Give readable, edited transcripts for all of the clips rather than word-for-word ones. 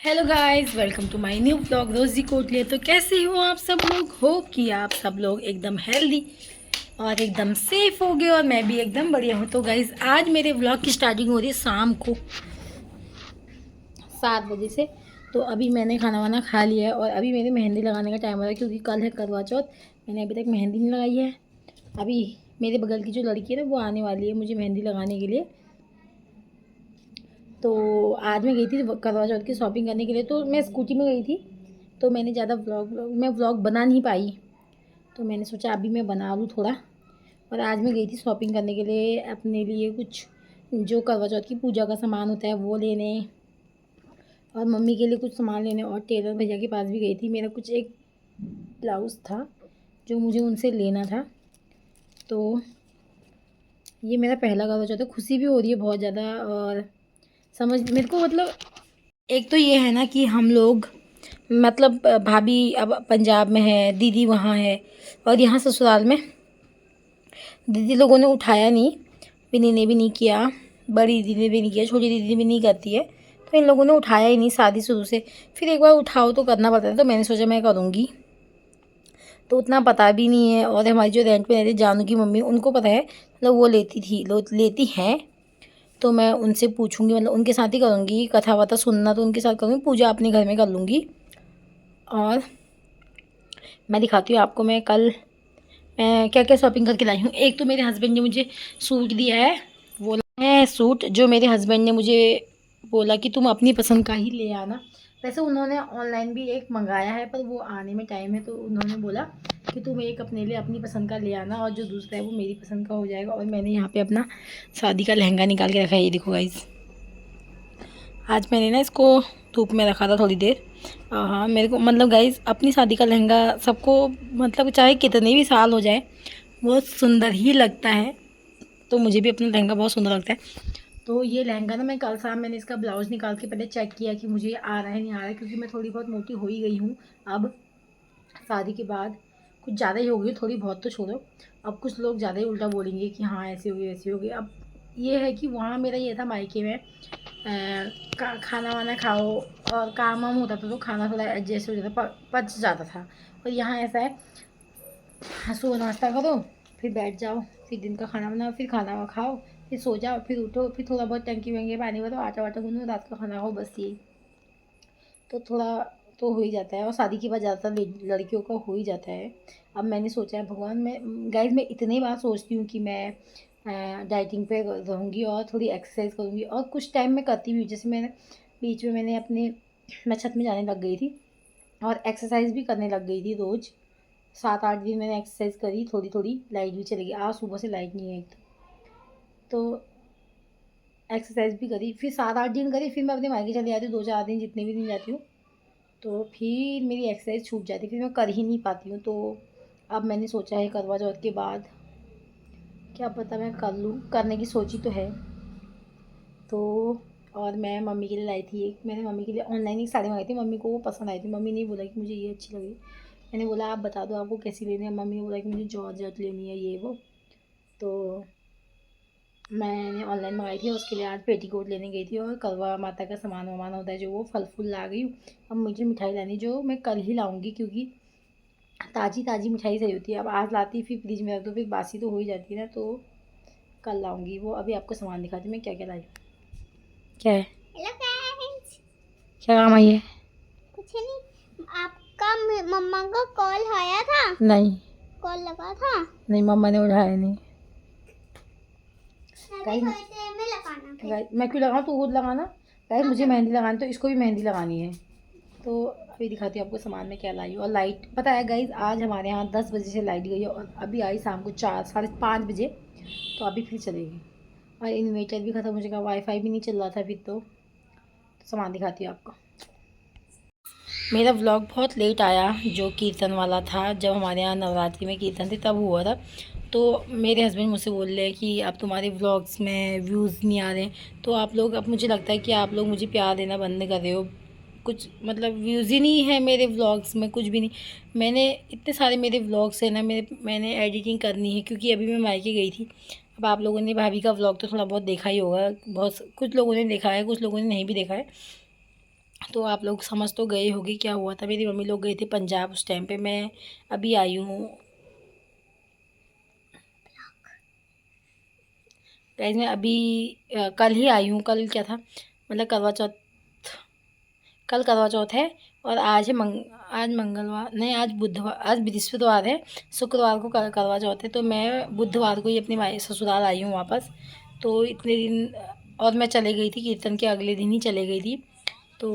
Hello guys, welcome to my new blog Roji Kotliya. तो कैसे हो आप सब लोग? हो कि आप सब लोग एकदम हेल्दी और एकदम सेफ हो गए और मैं भी एकदम बढ़िया हूँ। तो गाइस, आज मेरे ब्लॉग की स्टार्टिंग हो रही है शाम को 7 बजे से। तो अभी मैंने खाना वाना खा लिया है और अभी मेरी मेहंदी लगाने का टाइम हो रहा है क्योंकि कल है करवा चौथ। मैंने अभी तक मेहंदी नहीं लगाई है। अभी मेरे बगल की जो लड़की है ना, वो आने वाली है मुझे मेहंदी लगाने के लिए। तो आज मैं गई थी करवा चौथ की शॉपिंग करने के लिए, तो मैं स्कूटी में गई थी। तो मैंने ज़्यादा व्लॉग बना नहीं पाई। तो मैंने सोचा अभी मैं बना लूँ थोड़ा। और आज मैं गई थी शॉपिंग करने के लिए अपने लिए कुछ जो करवा चौथ की पूजा का सामान होता है वो लेने, और मम्मी के लिए कुछ सामान लेने, और टेलर भैया के पास भी गई थी। मेरा कुछ एक ब्लाउज़ था जो मुझे उनसे लेना था। तो ये मेरा पहला करवा चौथ है। खुशी भी हो रही है बहुत ज़्यादा। और समझ मेरे को मतलब एक तो ये है ना कि हम लोग मतलब भाभी अब पंजाब में है, दीदी वहाँ है, और यहाँ ससुराल में दीदी लोगों ने उठाया नहीं, विनी ने भी नहीं किया, बड़ी दीदी ने भी नहीं किया, छोटी दीदी भी नहीं करती है। तो इन लोगों ने उठाया ही नहीं शादी शुरू से। फिर एक बार उठाओ तो करना पड़ता है, तो मैंने सोचा मैं करूँगी। तो उतना पता भी नहीं है। और हमारी जो रेंट पे रहती जानू की मम्मी, उनको पता है, मतलब वो लेती हैं। तो मैं उनसे पूछूंगी, मतलब उनके साथ ही करूँगी। कथा वथा सुनना तो उनके साथ करूँगी, पूजा अपने घर में कर लूँगी। और मैं दिखाती हूँ आपको मैं कल मैं क्या क्या शॉपिंग करके लाई हूँ। एक तो मेरे हस्बैंड ने मुझे सूट दिया है। वो है सूट जो मेरे हस्बैंड ने मुझे बोला कि तुम अपनी पसंद का ही ले आना। वैसे उन्होंने ऑनलाइन भी एक मंगाया है, पर वो आने में टाइम है, तो उन्होंने बोला कि तुम एक अपने लिए अपनी पसंद का ले आना और जो दूसरा है वो मेरी पसंद का हो जाएगा। और मैंने यहाँ पे अपना शादी का लहंगा निकाल के रखा है, ये देखो गाइस। आज मैंने ना इसको धूप में रखा था थोड़ी देर। हाँ, मेरे को मतलब गाइस अपनी शादी का लहंगा सबको मतलब चाहे कितने भी साल हो जाए बहुत सुंदर ही लगता है। तो मुझे भी अपना लहंगा बहुत सुंदर लगता है। तो ये लहंगा ना मैं कल शाम मैंने इसका ब्लाउज़ निकाल के पहले चेक किया कि मुझे आ रहा है नहीं आ रहा है, क्योंकि मैं थोड़ी बहुत मोटी हो ही गई हूँ अब शादी के बाद। कुछ ज़्यादा ही हो गई, थोड़ी बहुत तो छोड़ो। अब कुछ लोग ज़्यादा ही उल्टा बोलेंगे कि हाँ ऐसी हो गई वैसी हो गई। अब ये है कि वहाँ मेरा ये था मायके में खाना वाना खाओ और काम वाम होता था तो खाना थोड़ा एडजस्ट हो जाता, पच जाता था। और यहाँ ऐसा है, सुबह नाश्ता करो, फिर बैठ जाओ, फिर दिन का खाना बनाओ, फिर खाना खाओ, फिर सो जाओ, फिर उठो, फिर थोड़ा बहुत टंकी वंकी पानी भरो, आटा वाटा गूंदो, रात का खाना खाओ, बस यही। तो थोड़ा तो हो ही जाता है। और शादी के बाद ज़्यादातर लड़कियों का हो ही जाता है। अब मैंने सोचा है भगवान, मैं गाइस मैं इतनी बार सोचती हूँ कि मैं डाइटिंग पे रहूँगी और थोड़ी एक्सरसाइज करूँगी, और कुछ टाइम में करती भी हूँ। जैसे मैंने बीच में मैं छत में जाने लग गई थी और एक्सरसाइज भी करने लग गई थी रोज़। 7-8 दिन मैंने एक्सरसाइज करी, थोड़ी थोड़ी लाइट भी चलेगी। आज सुबह से लाइट नहीं है एक तो एक्सरसाइज भी करी, फिर 7-8 दिन करी, फिर मैं अपने मायके चली जाती हूँ 2-4 दिन, जितने भी दिन जाती हूँ। तो फिर मेरी एक्सरसाइज छूट जाती है, फिर मैं कर ही नहीं पाती हूँ। तो अब मैंने सोचा है करवा चौथ के बाद क्या पता मैं कर लूँ, करने की सोची तो है। तो और मैं मम्मी के लिए लाई थी मैंने मम्मी के लिए ऑनलाइन एक साड़ी मंगाई थी, मम्मी को वो पसंद आई थी। मम्मी ने बोला कि मुझे ये अच्छी लगी। मैंने बोला आप बता दो आपको कैसी लेनी है। मम्मी ने बोला कि मुझे जॉर्जेट लेनी है ये वो। तो मैंने ऑनलाइन मंगाई थी, उसके लिए आज पेटीकोट लेने गई थी और करवा माता का सामान वामान होता है जो, वो फल फूल ला गई हूँ। अब मुझे मिठाई लानी जो मैं कल ही लाऊंगी, क्योंकि ताज़ी ताज़ी मिठाई सही होती है। अब आज लाती फिर फ्रिज में रख दो, फिर बासी तो हो ही जाती है ना। तो कल लाऊंगी वो। अभी आपको सामान दिखाती हूँ मैं क्या क्या लाई हूँ। क्या है? Hello friends. क्या काम आई है? कुछ नहीं, आपका मम्मा का कॉल आया था। नहीं, कॉल लगा था। नहीं मम्मा ने उठाया नहीं। थोड़ी देर में लगाना फिर। मैं क्यों लगाऊँ, तू खुद लगाना। गाइस मुझे मेहंदी लगानी, तो इसको भी मेहंदी लगानी है। तो अभी दिखाती हूँ आपको सामान में क्या लाई हूँ। और लाइट पता है गाइस, आज हमारे यहाँ 10 बजे से लाइट गई है और अभी आई शाम को 4 साढ़े 5 बजे। तो अभी फिर चलेगी। और इन्वर्टर भी ख़त्म हो जाएगा, वाईफाई भी नहीं चल रहा था फिर। तो सामान दिखाती हूँ आपको। मेरा व्लॉग बहुत लेट आया, जो कीर्तन वाला था, जब हमारे यहाँ नवरात्रि में कीर्तन थे तब हुआ था। तो मेरे हस्बैंड मुझसे बोल रहे हैं कि अब तुम्हारे व्लॉग्स में व्यूज़ नहीं आ रहे हैं, तो आप लोग, अब मुझे लगता है कि आप लोग मुझे प्यार देना बंद कर रहे हो। कुछ मतलब व्यूज़ ही नहीं है मेरे व्लॉग्स में, कुछ भी नहीं। मैंने इतने सारे मेरे व्लॉग्स हैं ना, मैंने एडिटिंग करनी है, क्योंकि अभी मैं मायके गई थी। अब आप लोगों ने भाभी का व्लॉग तो थोड़ा बहुत देखा ही होगा, बहुत कुछ लोगों ने देखा है, कुछ लोगों ने नहीं भी देखा है। तो आप लोग समझ तो गए होंगे क्या हुआ था। मेरी मम्मी लोग गए थे पंजाब उस टाइम पे। मैं अभी आई हूँ गाइस, मैं अभी कल ही आई हूँ। कल क्या था मतलब करवा चौथ, कल करवा चौथ है और आज है आज मंगलवार नहीं, आज बुधवार, आज बृहस्पतिवार है। शुक्रवार को करवा चौथ है। तो मैं बुधवार को ही अपनी ससुराल आई हूँ वापस। तो इतने दिन और मैं चले गई थी कीर्तन के अगले दिन ही चले गई थी। तो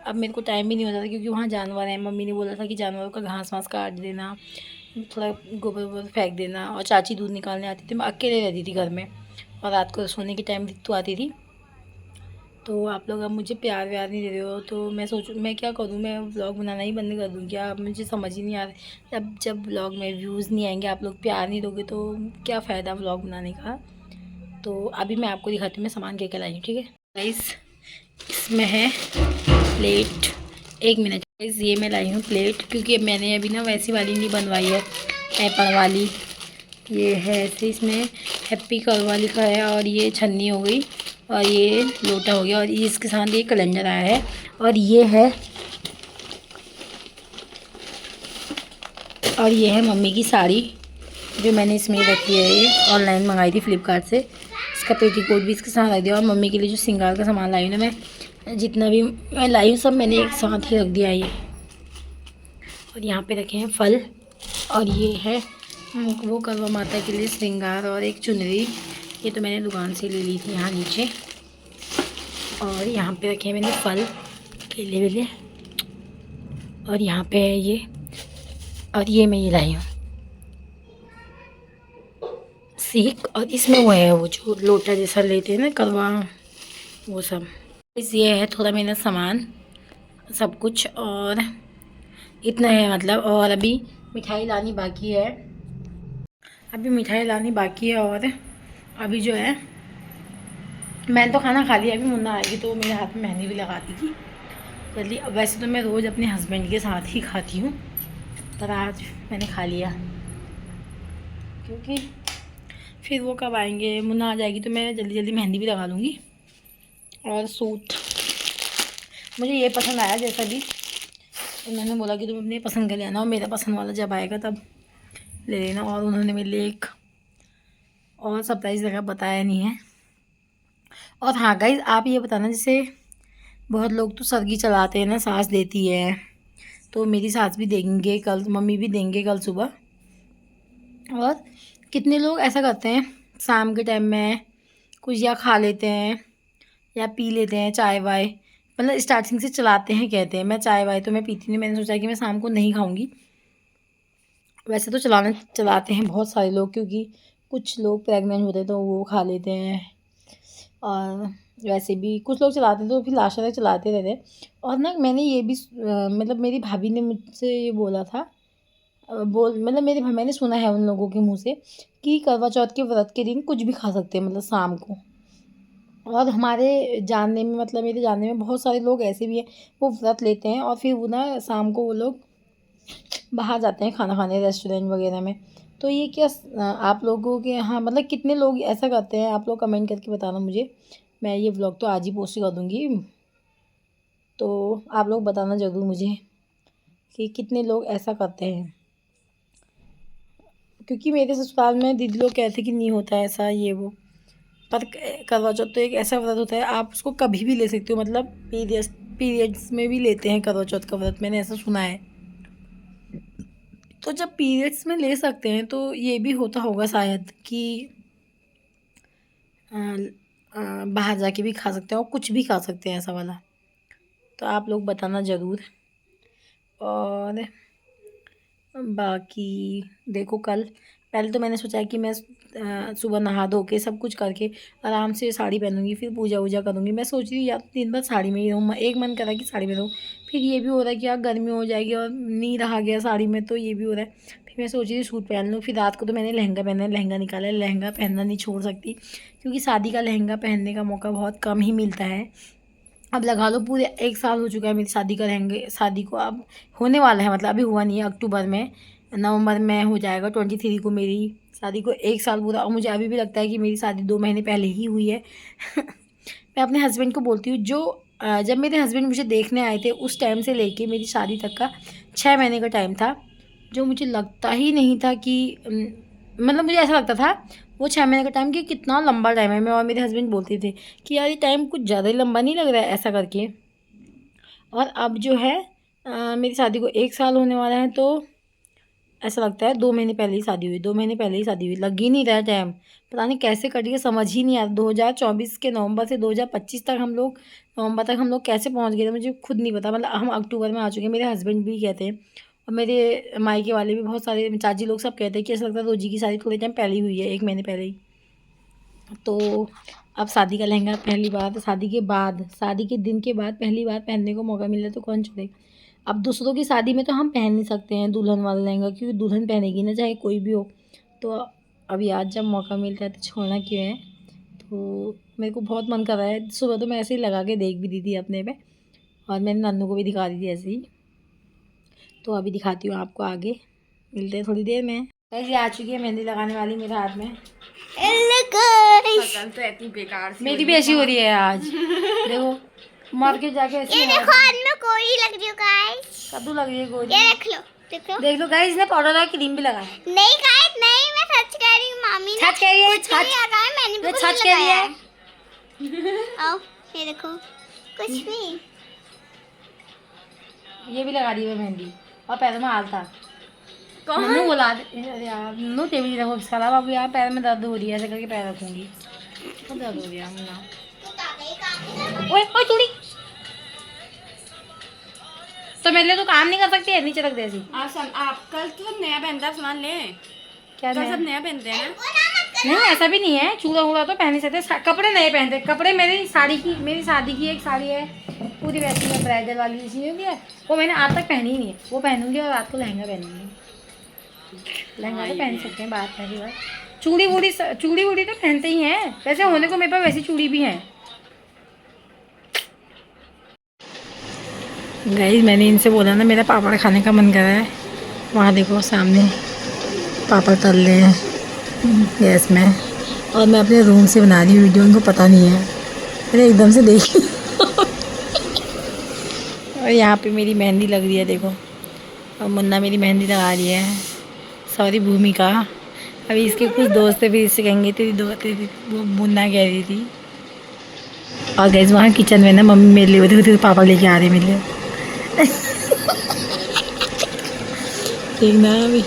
अब मेरे को टाइम भी नहीं होता था क्योंकि वहाँ जानवर हैं। मम्मी ने बोला था कि जानवरों का घास वास काट देना, थोड़ा गोबर वोबर फेंक देना, और चाची दूध निकालने आती थी। मैं अकेले रहती थी घर में और रात को सोने के टाइम तो आती थी। तो आप लोग अब मुझे प्यार व्यार नहीं दे रहे हो तो मैं सोचूँ मैं क्या करूँ। मैं व्लॉग बनाना ही बंद कर दूँ क्या? अब मुझे समझ ही नहीं आ रहा। जब व्लॉग में व्यूज़ नहीं आएंगे, आप लोग प्यार नहीं दोगे तो क्या फ़ायदा व्लॉग बनाने का। तो अभी मैं आपको दिखाती हूँ मैं सामान क्या क्या लाई हूँ, ठीक है गाइस। इसमें है प्लेट, 1 मिनट गाइस। ये मैं लाई हूँ प्लेट क्योंकि मैंने अभी ना वैसी वाली नहीं बनवाई है, एपण वाली। ये है ऐसे, इसमें हैप्पी करवा लिखा है और ये छन्नी हो गई और ये लोटा हो गया और ये इसके साथ ये कैलेंडर आया है। और ये है मम्मी की साड़ी जो मैंने इसमें रखी है। ये ऑनलाइन मंगाई थी फ्लिपकार्ट से। इसका पेटीकोट भी इसके साथ रख दिया और मम्मी के लिए जो श्रृंगार का सामान लाई हूँ ना मैं, जितना भी मैं लाई हूँ सब मैंने एक साथ ही रख दिया है ये। और यहाँ पे रखे हैं फल और ये है वो करवा माता के लिए श्रृंगार और एक चुनरी। ये तो मैंने दुकान से ले ली थी यहाँ नीचे। और यहाँ पे रखे हैं मैंने फल, केले वेले। और यहाँ पे है ये, और ये मैं ये लाई हूँ सीख। और इसमें वो है वो जो लोटा जैसा लेते हैं ना करवा, वो सब। इस ये है थोड़ा मेरा सामान सब कुछ और इतना है मतलब। और अभी मिठाई लानी बाकी है, और अभी जो है मैंने तो खाना खा लिया। अभी मुन्ना आएगी तो मेरे हाथ में मेहंदी भी लगा देगी जल्दी। वैसे तो मैं रोज़ अपने हस्बैंड के साथ ही खाती हूँ पर आज मैंने खा लिया क्योंकि फिर वो कब आएंगे, मुन्ना आ जाएगी तो मैं जल्दी जल्दी मेहंदी भी लगा लूँगी। और सूट मुझे ये पसंद आया जैसा भी, तो मैंने बोला कि तुम अपने पसंद का ले आना और मेरा पसंद वाला जब आएगा तब ले लेना। और उन्होंने मेरे लिए एक और सरप्राइज़ जगह बताया नहीं है। और हाँ गाइज, आप ये बताना, जैसे बहुत लोग तो सरगी चलाते हैं ना, सास देती है, तो मेरी सास भी देंगे कल, मम्मी भी देंगे कल सुबह। और कितने लोग ऐसा करते हैं शाम के टाइम में कुछ या खा लेते हैं या पी लेते हैं चाय वाय, मतलब स्टार्टिंग से चलाते हैं कहते हैं। मैं चाय वाय तो मैं पीती नहीं, मैंने सोचा कि मैं शाम को नहीं खाऊंगी। वैसे तो चलाते हैं बहुत सारे लोग क्योंकि कुछ लोग प्रेग्नेंट होते हैं तो वो खा लेते हैं। और वैसे भी कुछ लोग चलाते हैं तो फिर लास्ट तक चलाते रहते हैं। और ना मैंने ये भी मतलब मेरी भाभी ने मुझसे ये बोला था, मतलब मैंने सुना है उन लोगों के मुँह से कि करवा चौथ के व्रत के दिन कुछ भी खा सकते हैं मतलब शाम को। और हमारे जानने में, मतलब मेरे जानने में बहुत सारे लोग ऐसे भी हैं वो व्रत लेते हैं और फिर वो ना शाम को वो लोग बाहर जाते हैं खाना खाने रेस्टोरेंट वगैरह में। तो ये क्या आप लोगों के यहाँ मतलब कितने लोग ऐसा करते हैं? आप लोग कमेंट करके बताना मुझे। मैं ये व्लॉग तो आज ही पोस्ट कर दूँगी, तो आप लोग बताना ज़रूर मुझे कि कितने लोग ऐसा करते हैं। क्योंकि मेरे ससुराल में दीदी लोग कहते कि नहीं होता ऐसा ये वो। पर करवा चौथ तो एक ऐसा व्रत होता है आप उसको कभी भी ले सकते हो, मतलब पीरियड्स में भी लेते हैं करवा चौथ का व्रत, मैंने ऐसा सुना है। तो जब पीरियड्स में ले सकते हैं तो ये भी होता होगा शायद कि बाहर जाके भी खा सकते हैं और कुछ भी खा सकते हैं ऐसा वाला। तो आप लोग बताना ज़रूर। और बाकी देखो कल, पहले तो मैंने सोचा कि मैं सुबह नहा धो के सब कुछ करके आराम से साड़ी पहनूंगी, फिर पूजा वूजा करूँगी। मैं सोच रही यार दिन भर साड़ी में ही रहूँ, एक मन करा कि साड़ी में रहूँ। फिर ये भी हो रहा है कि यार गर्मी हो जाएगी और नहीं रहा गया साड़ी में, तो ये भी हो रहा है। फिर मैं सोच रही सूट पहन लूँ। फिर रात को तो मैंने लहंगा पहना है, लहंगा निकाला है। लहंगा पहनना नहीं छोड़ सकती क्योंकि शादी का लहंगा पहनने का मौका बहुत कम ही मिलता है। अब लगा लो पूरे 1 साल हो चुका है मेरी शादी का लहंगे, शादी को अब होने वाला है, मतलब अभी हुआ नहीं है, अक्टूबर में, नवंबर में हो जाएगा 23 को मेरी शादी को 1 साल पूरा। और मुझे अभी भी लगता है कि मेरी शादी 2 महीने पहले ही हुई है। मैं अपने हस्बैंड को बोलती हूँ जो जब मेरे हस्बैंड मुझे देखने आए थे उस टाइम से लेके मेरी शादी तक का 6 महीने का टाइम था, जो मुझे लगता ही नहीं था कि मतलब मुझे ऐसा लगता था वो 6 महीने का टाइम कि कितना लंबा टाइम है। मैं और मेरे हस्बैंड बोलते थे कि यार ये टाइम कुछ ज़्यादा ही लंबा नहीं लग रहा है ऐसा करके। और अब जो है मेरी शादी को 1 साल होने वाला है, तो ऐसा लगता है 2 महीने पहले ही शादी हुई, 2 महीने पहले ही शादी हुई, लग ही नहीं रहा है टाइम। पता नहीं कैसे कट गया, समझ ही नहीं आया। 2024 के नवंबर से 2025 तक हम लोग, नवंबर तक हम लोग कैसे पहुंच गए थे मुझे खुद नहीं पता। मतलब हम अक्टूबर में आ चुके हैं, मेरे हस्बैंड भी कहते हैं और मेरे मायके वाले भी, बहुत सारे चाची लोग सब कहते हैं कि ऐसा लगता है रोजी की शादी थोड़े टाइम पहले ही हुई है, 1 महीने पहले ही। तो अब शादी का लहंगा पहली बार, शादी के बाद, शादी के दिन के बाद पहली बार पहनने को मौका मिला तो कौन छोड़ेगा। अब दूसरों की शादी में तो हम पहन नहीं सकते हैं दुल्हन वाला लहंगा, क्योंकि दुल्हन पहनेगी ना चाहे कोई भी हो। तो अभी आज जब मौका मिलता है तो छोड़ना क्यों है। तो मेरे को बहुत मन कर रहा है। सुबह तो मैं ऐसे ही लगा के देख भी दी थी अपने पे, और मैंने नन्नू को भी दिखा दी थी ऐसे ही। तो अभी दिखाती हूँ आपको, आगे मिलते हैं थोड़ी देर में। ऐसे आ चुकी है मेहंदी लगाने वाली मेरे हाथ में। गाइस, तो इतनी बेकार सी मेरी भी ऐसी हो रही है आज। देखो मार्केट जाके ऐसी ये है। देखो आज मैं कोई लग रही हूँ गाइस। कद्दू लग रही है गोरी। ये देख लो, देखो। देख लो गाइस, इसने पाउडर और क्रीम भी लगाया। नहीं गाइस, नहीं, मैं सच कह रही हूँ। मामी ने छत कह रही है, कुछ नहीं छत लगाया, मैंने भी ये कुछ छत नहीं कह रही लगाया है। आओ, ये देखो, कुछ नहीं। ये भी लगा दी है मेहंदी, और पैरों में आलता। नन्नू बोला अरे यार नन्नू तेरी देखो खराब, अब यार पैर में दर्द हो रही है, ऐसे करके पैर रखूंगी तो दर्द हो गया मुन्ना। ओए ओए चूड़ी, तो मेरे लिए तो काम नहीं कर सकती है, नीचे रख दे ऐसी। आप कल तो सब नया पहनता है, सामान ले। क्या कल नया? सब नया पहनते हैं ना। नहीं ऐसा भी नहीं है, चूड़ा वूड़ा तो पहन ही सकते, कपड़े नहीं पहनते। कपड़े मेरी साड़ी की, मेरी शादी की एक साड़ी है पूरी वैसी है, ब्राइडल वाली जिसमें होती है, वो मैंने आज तक पहनी ही नहीं है। वो पहनूंगी और रात को लहंगा पहनूंगी। लहंगा तो पहन सकते हैं, बात पहली बार। चूड़ी वूड़ी तो पहनते ही हैं, वैसे होने को मेरे पास वैसी चूड़ी भी है। गाइस मैंने इनसे बोला ना मेरा पापड़ खाने का मन कर रहा है, वहाँ देखो सामने पापड़ तल रहे हैं गैस में, और मैं अपने रूम से बना रही हूँ वीडियो, इनको पता नहीं है। मैंने एकदम से देखी और यहाँ पे मेरी मेहंदी लग रही है देखो, और मुन्ना मेरी मेहंदी लगा रही है। सॉरी भूमिका, अभी इसके कुछ दोस्त भी इससे कहेंगे तेरी दोस्त, वो मुन्ना कह रही थी। और गैस वहाँ किचन में ना मम्मी मेरे लिए देखो पापड़ लेके आ रहे मेरे लिए देखना अभी।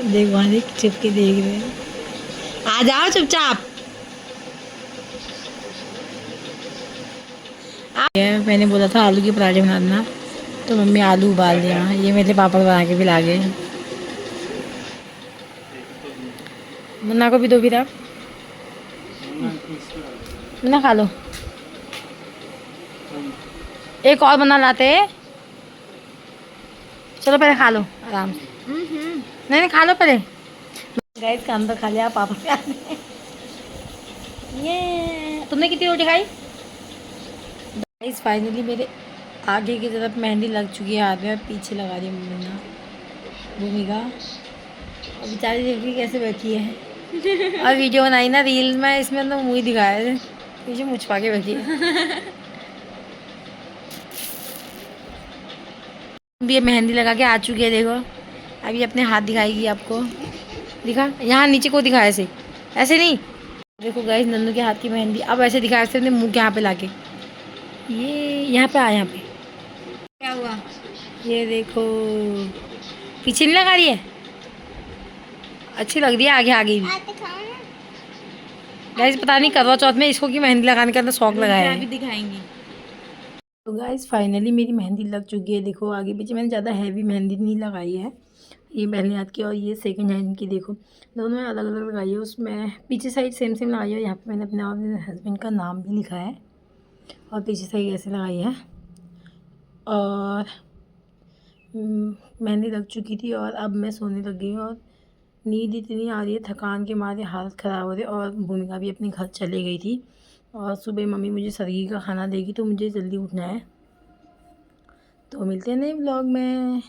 देख वहाँ देख चुप के देख रहे हैं, आ जाओ चुपचाप। मैंने बोला था आलू के पराठे बना देना, तो मम्मी आलू उबाल दिया। ये मेरे पापड़ बना के भी ला गए। मुन्ना को भी दो फिर आप, मुन्ना खा लो। एक और बना लाते, चलो पहले खा लो आराम से। नहीं खा लो पहले। गाइस काम तो खा लिया, पापा ये तुमने कितनी रोटी खाई? गाइस फाइनली मेरे आगे की तरफ मेहंदी लग चुकी है हाथ में, पीछे लगा रही मुन्ना भूमिका, और बेचारी देखिए कैसे बैठी है। और वीडियो बनाई ना रील में, इसमें तो मुँह ही दिखाया है, पीछे मुँह छुपा के बैठी है। भी ये मेहंदी लगा के आ चुकी है देखो, अभी अपने हाथ दिखाएगी आपको। दिखा यहाँ नीचे को दिखा, ऐसे ऐसे नहीं। देखो गाइस नन्नू के हाथ की मेहंदी अब ऐसे दिखाया, ऐसे अपने मुँह के यहाँ पे लाके, ये यहाँ पे आ, यहाँ पे क्या हुआ ये देखो, पीछे नहीं लगा रही है, अच्छी लग रही है आगे आगे भी। गाइस पता नहीं करवा चौथ में इसको की मेहंदी लगाने का शौक लगाया है। भी दिखाएंगी। तो गाइस फाइनली मेरी मेहंदी लग चुकी है देखो आगे पीछे। मैंने ज़्यादा हैवी मेहंदी नहीं लगाई है, ये पहले हाथ की और ये सेकंड हैंड की देखो, दोनों में अलग अलग लगाई है। उसमें पीछे साइड सेम सेम लगाई है, यहाँ पे मैंने अपने और हस्बैंड का नाम भी लिखा है, और पीछे साइड ऐसे लगाई है। और मेहंदी लग चुकी थी और अब मैं सोने लग गई हूँ, और नींद इतनी आ रही है, थकान के मारे हालत ख़राब हो रही है। और भूमिका भी अपने घर चली गई थी, और सुबह मम्मी मुझे सरगी का खाना देगी, तो मुझे जल्दी उठना है। तो मिलते हैं नए ब्लॉग में।